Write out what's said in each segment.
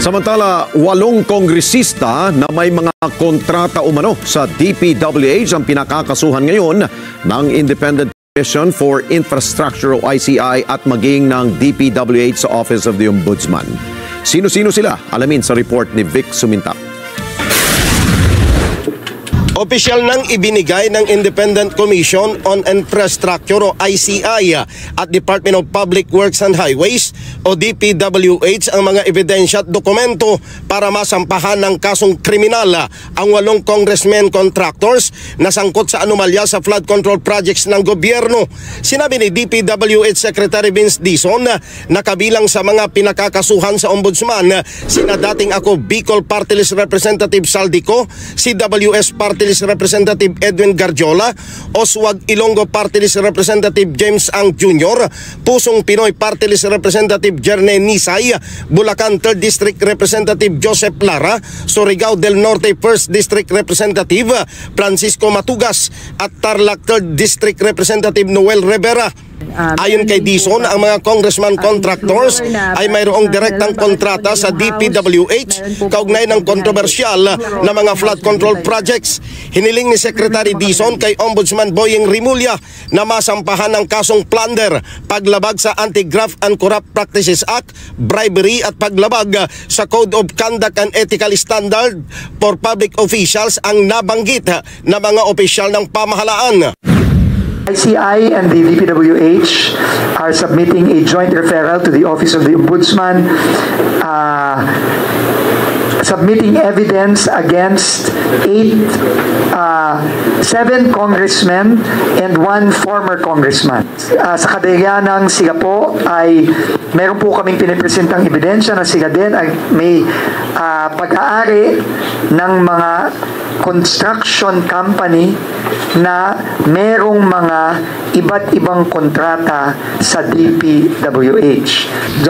Samantala, 8 kongresista na may mga kontrata umano sa DPWH ang pinakakasuhan ngayon ng Independent Commission for Infrastructure o ICI at maging ng DPWH sa Office of the Ombudsman. Sino-sino sila? Alamin sa report ni Vic Sumintak. Opisyal nang ibinigay ng Independent Commission on Infrastructure o ICI at Department of Public Works and Highways o DPWH ang mga ebidensya at dokumento para masampahan ng kasong kriminal ang 8 congressmen contractors na sangkot sa anomalya sa flood control projects ng gobyerno. Sinabi ni DPWH Secretary Vince Dizon na kabilang sa mga pinakakasuhan sa Ombudsman sina dating ako Bicol Party List Representative Saldico, CWS Party List Representative Edwin Garjola, Oswag Ilonggo Party List Representative James Ang Jr., Pusong Pinoy Party List Representative Jerne Nisay, Bulacan 3rd District Representative Joseph Lara, Surigao del Norte 1st District Representative Francisco Matugas at Tarlac 3rd District Representative Noel Rivera. Ayon kay Dizon, ang mga congressman contractors ay mayroong direktang kontrata sa DPWH kaugnay ng kontrobersyal na mga flood control projects. Hiniling ni Secretary Dizon kay Ombudsman Boyeng Rimulya na masampahan ng kasong plunder, paglabag sa Anti-Graft and Corrupt Practices Act, bribery at paglabag sa Code of Conduct and Ethical Standard for Public Officials ang nabanggit na mga opisyal ng pamahalaan. ICI and the DPWH are submitting a joint referral to the Office of the Ombudsman submitting evidence against 7 congressmen and 1 former congressman. Sa kadeya ng SIGA po ay meron po kaming pinipresentang ebidensya na SIGA din ay may pag-aari ng mga construction company na merong mga iba't ibang kontrata sa DPWH.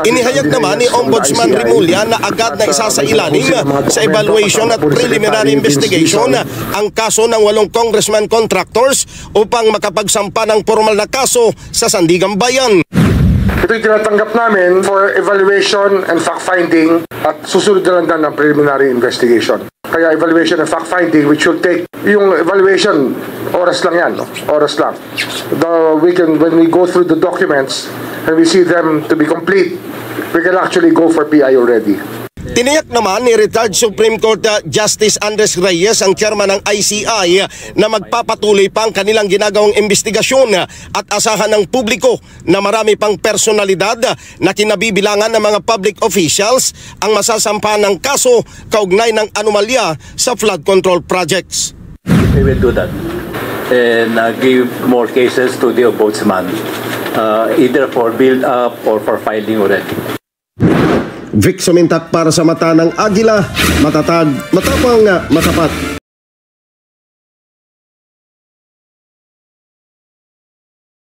Inihayag naman ni Ombudsman Rimulya na agad na isasailalim sa evaluation at preliminary investigation ang kaso ng 8 congressman contractors upang makapagsampa ng formal na kaso sa Sandigan Bayan. Ito'y tinatanggap namin for evaluation and fact-finding at susunod na lang ng preliminary investigation. Kaya evaluation and fact-finding which will take, yung evaluation, oras lang yan, no? Oras lang. When we go through the documents and we see them to be complete, we can actually go for PI already. Tiniyak naman ni retired Supreme Court Justice Andres Reyes, ang chairman ng ICI, na magpapatuloy pa ang kanilang ginagawang investigasyon at asahan ng publiko na marami pang personalidad na kinabibilangan ng mga public officials ang masasampahan ng kaso kaugnay ng anomalya sa flood control projects. We will do that and give more cases to the Ombudsman, either for build-up or for filing already. Vic Sumintak para sa Mata ng Agila, matatag, matapang, matapat.